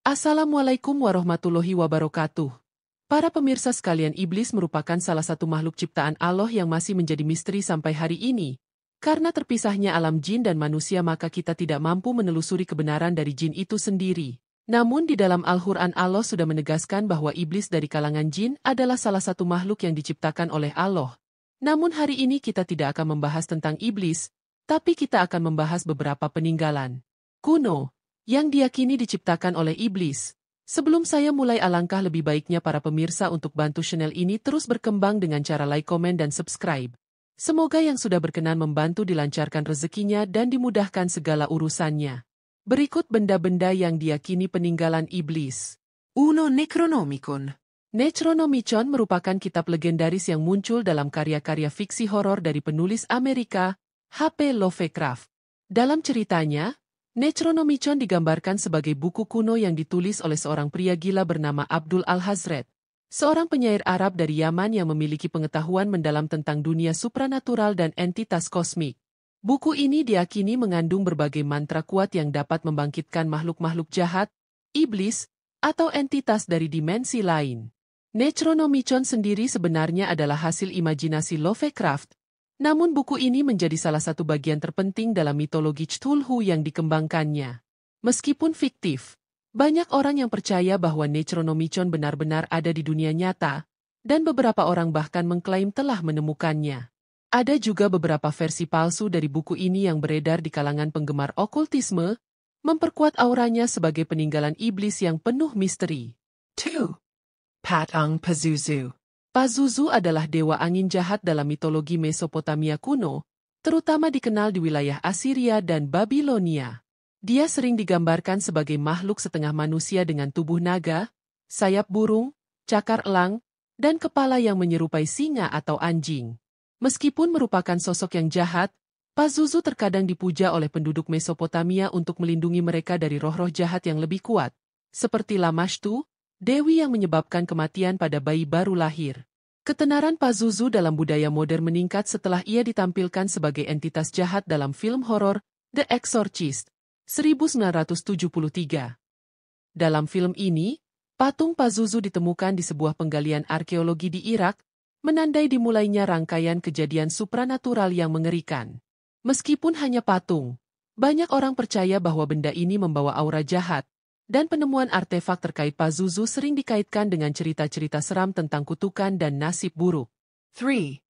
Assalamualaikum warahmatullahi wabarakatuh. Para pemirsa sekalian, iblis merupakan salah satu makhluk ciptaan Allah yang masih menjadi misteri sampai hari ini. Karena terpisahnya alam jin dan manusia, maka kita tidak mampu menelusuri kebenaran dari jin itu sendiri. Namun di dalam Al-Quran Allah sudah menegaskan bahwa iblis dari kalangan jin adalah salah satu makhluk yang diciptakan oleh Allah. Namun hari ini kita tidak akan membahas tentang iblis, tapi kita akan membahas beberapa peninggalan kuno yang diyakini diciptakan oleh iblis. Sebelum saya mulai, alangkah lebih baiknya para pemirsa untuk bantu channel ini terus berkembang dengan cara like, komen, dan subscribe. Semoga yang sudah berkenan membantu dilancarkan rezekinya dan dimudahkan segala urusannya. Berikut benda-benda yang diyakini peninggalan iblis. 1. Necronomicon. Necronomicon merupakan kitab legendaris yang muncul dalam karya-karya fiksi horor dari penulis Amerika, H.P. Lovecraft. Dalam ceritanya, Necronomicon digambarkan sebagai buku kuno yang ditulis oleh seorang pria gila bernama Abdul Al-Hazred, seorang penyair Arab dari Yaman yang memiliki pengetahuan mendalam tentang dunia supranatural dan entitas kosmik. Buku ini diyakini mengandung berbagai mantra kuat yang dapat membangkitkan makhluk-makhluk jahat, iblis, atau entitas dari dimensi lain. Necronomicon sendiri sebenarnya adalah hasil imajinasi Lovecraft, namun buku ini menjadi salah satu bagian terpenting dalam mitologi Cthulhu yang dikembangkannya. Meskipun fiktif, banyak orang yang percaya bahwa Necronomicon benar-benar ada di dunia nyata, dan beberapa orang bahkan mengklaim telah menemukannya. Ada juga beberapa versi palsu dari buku ini yang beredar di kalangan penggemar okultisme, memperkuat auranya sebagai peninggalan iblis yang penuh misteri. 2. Patang Pazuzu. Pazuzu adalah dewa angin jahat dalam mitologi Mesopotamia kuno, terutama dikenal di wilayah Assyria dan Babilonia. Dia sering digambarkan sebagai makhluk setengah manusia dengan tubuh naga, sayap burung, cakar elang, dan kepala yang menyerupai singa atau anjing. Meskipun merupakan sosok yang jahat, Pazuzu terkadang dipuja oleh penduduk Mesopotamia untuk melindungi mereka dari roh-roh jahat yang lebih kuat, seperti Lamashtu, dewi yang menyebabkan kematian pada bayi baru lahir. Ketenaran Pazuzu dalam budaya modern meningkat setelah ia ditampilkan sebagai entitas jahat dalam film horor The Exorcist, 1973. Dalam film ini, patung Pazuzu ditemukan di sebuah penggalian arkeologi di Irak, menandai dimulainya rangkaian kejadian supranatural yang mengerikan. Meskipun hanya patung, banyak orang percaya bahwa benda ini membawa aura jahat, dan penemuan artefak terkait Pazuzu sering dikaitkan dengan cerita-cerita seram tentang kutukan dan nasib buruk. 3.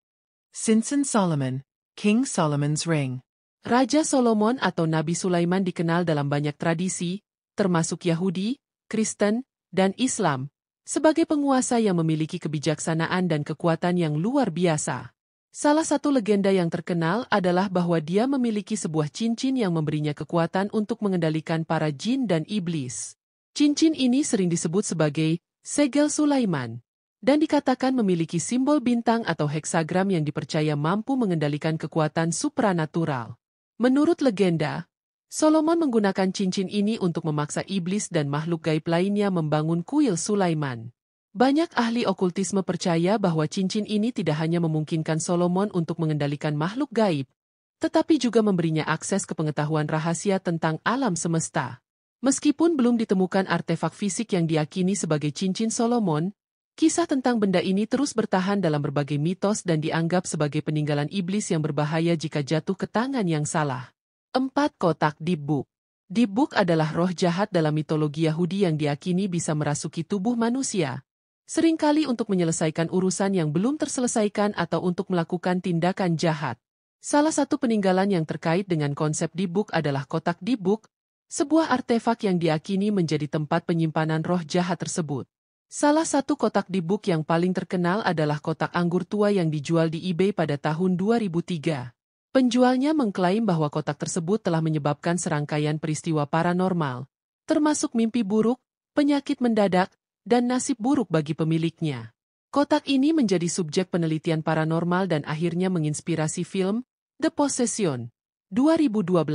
Sinsan Solomon, King Solomon's Ring. Raja Solomon atau Nabi Sulaiman dikenal dalam banyak tradisi, termasuk Yahudi, Kristen, dan Islam, sebagai penguasa yang memiliki kebijaksanaan dan kekuatan yang luar biasa. Salah satu legenda yang terkenal adalah bahwa dia memiliki sebuah cincin yang memberinya kekuatan untuk mengendalikan para jin dan iblis. Cincin ini sering disebut sebagai segel Sulaiman, dan dikatakan memiliki simbol bintang atau heksagram yang dipercaya mampu mengendalikan kekuatan supranatural. Menurut legenda, Solomon menggunakan cincin ini untuk memaksa iblis dan makhluk gaib lainnya membangun kuil Sulaiman. Banyak ahli okultisme percaya bahwa cincin ini tidak hanya memungkinkan Solomon untuk mengendalikan makhluk gaib, tetapi juga memberinya akses ke pengetahuan rahasia tentang alam semesta. Meskipun belum ditemukan artefak fisik yang diyakini sebagai cincin Solomon, kisah tentang benda ini terus bertahan dalam berbagai mitos dan dianggap sebagai peninggalan iblis yang berbahaya jika jatuh ke tangan yang salah. 4. Kotak Dybbuk. Dybbuk adalah roh jahat dalam mitologi Yahudi yang diyakini bisa merasuki tubuh manusia, seringkali untuk menyelesaikan urusan yang belum terselesaikan atau untuk melakukan tindakan jahat. Salah satu peninggalan yang terkait dengan konsep Dybbuk adalah kotak Dybbuk, sebuah artefak yang diyakini menjadi tempat penyimpanan roh jahat tersebut. Salah satu kotak Dybbuk yang paling terkenal adalah kotak anggur tua yang dijual di eBay pada tahun 2003. Penjualnya mengklaim bahwa kotak tersebut telah menyebabkan serangkaian peristiwa paranormal, termasuk mimpi buruk, penyakit mendadak, dan nasib buruk bagi pemiliknya. Kotak ini menjadi subjek penelitian paranormal dan akhirnya menginspirasi film The Possession, 2012.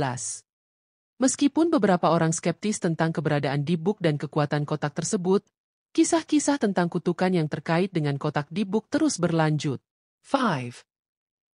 Meskipun beberapa orang skeptis tentang keberadaan Dybbuk dan kekuatan kotak tersebut, kisah-kisah tentang kutukan yang terkait dengan kotak Dybbuk terus berlanjut. 5.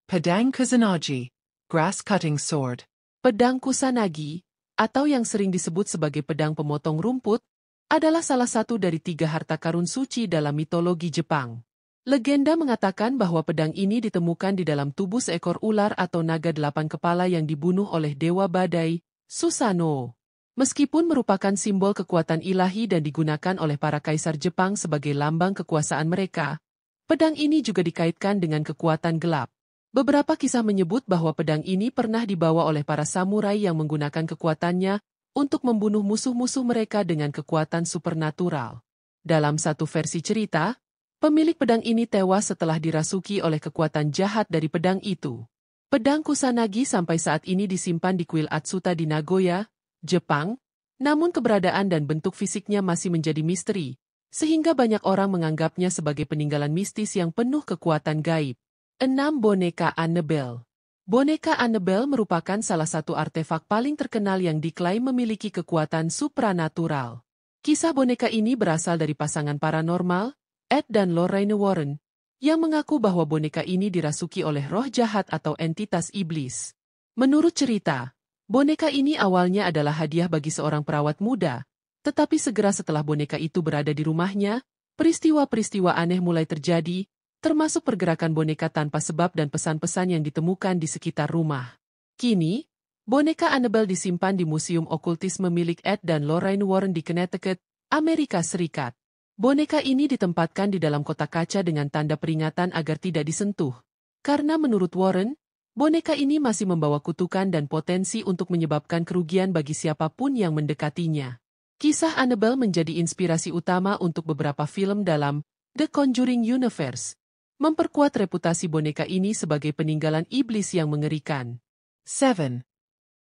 Pedang Kusanagi, Grass Cutting Sword. Pedang Kusanagi, atau yang sering disebut sebagai pedang pemotong rumput, adalah salah satu dari 3 harta karun suci dalam mitologi Jepang. Legenda mengatakan bahwa pedang ini ditemukan di dalam tubuh seekor ular atau naga 8 kepala yang dibunuh oleh Dewa Badai, Susanoo. Meskipun merupakan simbol kekuatan ilahi dan digunakan oleh para kaisar Jepang sebagai lambang kekuasaan mereka, pedang ini juga dikaitkan dengan kekuatan gelap. Beberapa kisah menyebut bahwa pedang ini pernah dibawa oleh para samurai yang menggunakan kekuatannya untuk membunuh musuh-musuh mereka dengan kekuatan supernatural. Dalam satu versi cerita, pemilik pedang ini tewas setelah dirasuki oleh kekuatan jahat dari pedang itu. Pedang Kusanagi sampai saat ini disimpan di kuil Atsuta di Nagoya, Jepang, namun keberadaan dan bentuk fisiknya masih menjadi misteri, sehingga banyak orang menganggapnya sebagai peninggalan mistis yang penuh kekuatan gaib. 6. Boneka Annabelle. Boneka Annabelle merupakan salah satu artefak paling terkenal yang diklaim memiliki kekuatan supranatural. Kisah boneka ini berasal dari pasangan paranormal, Ed dan Lorraine Warren, yang mengaku bahwa boneka ini dirasuki oleh roh jahat atau entitas iblis. Menurut cerita, boneka ini awalnya adalah hadiah bagi seorang perawat muda, tetapi segera setelah boneka itu berada di rumahnya, peristiwa-peristiwa aneh mulai terjadi, termasuk pergerakan boneka tanpa sebab dan pesan-pesan yang ditemukan di sekitar rumah. Kini, boneka Annabelle disimpan di Museum Okultisme milik Ed dan Lorraine Warren di Connecticut, Amerika Serikat. Boneka ini ditempatkan di dalam kotak kaca dengan tanda peringatan agar tidak disentuh. Karena menurut Warren, boneka ini masih membawa kutukan dan potensi untuk menyebabkan kerugian bagi siapapun yang mendekatinya. Kisah Annabelle menjadi inspirasi utama untuk beberapa film dalam The Conjuring Universe, memperkuat reputasi boneka ini sebagai peninggalan iblis yang mengerikan. 7.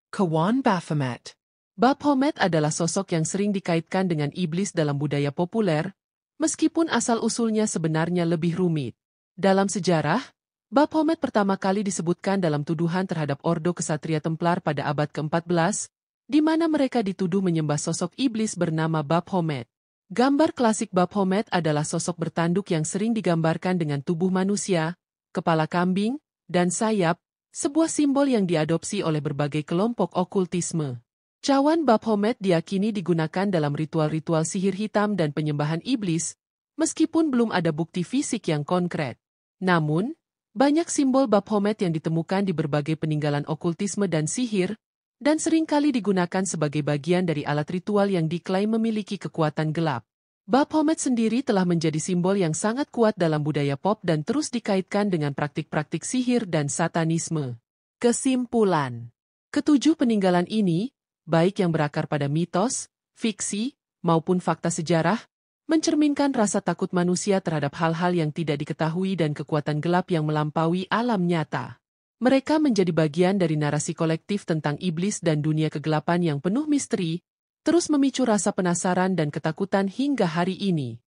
Kawan Baphomet. Baphomet adalah sosok yang sering dikaitkan dengan iblis dalam budaya populer, meskipun asal-usulnya sebenarnya lebih rumit. Dalam sejarah, Baphomet pertama kali disebutkan dalam tuduhan terhadap Ordo Kesatria Templar pada abad ke-14, di mana mereka dituduh menyembah sosok iblis bernama Baphomet. Gambar klasik Baphomet adalah sosok bertanduk yang sering digambarkan dengan tubuh manusia, kepala kambing, dan sayap, sebuah simbol yang diadopsi oleh berbagai kelompok okultisme. Cawan Baphomet diyakini digunakan dalam ritual-ritual sihir hitam dan penyembahan iblis, meskipun belum ada bukti fisik yang konkret. Namun, banyak simbol Baphomet yang ditemukan di berbagai peninggalan okultisme dan sihir, dan seringkali digunakan sebagai bagian dari alat ritual yang diklaim memiliki kekuatan gelap. Baphomet sendiri telah menjadi simbol yang sangat kuat dalam budaya pop dan terus dikaitkan dengan praktik-praktik sihir dan satanisme. Kesimpulan: ketujuh peninggalan ini, baik yang berakar pada mitos, fiksi, maupun fakta sejarah, mencerminkan rasa takut manusia terhadap hal-hal yang tidak diketahui dan kekuatan gelap yang melampaui alam nyata. Mereka menjadi bagian dari narasi kolektif tentang iblis dan dunia kegelapan yang penuh misteri, terus memicu rasa penasaran dan ketakutan hingga hari ini.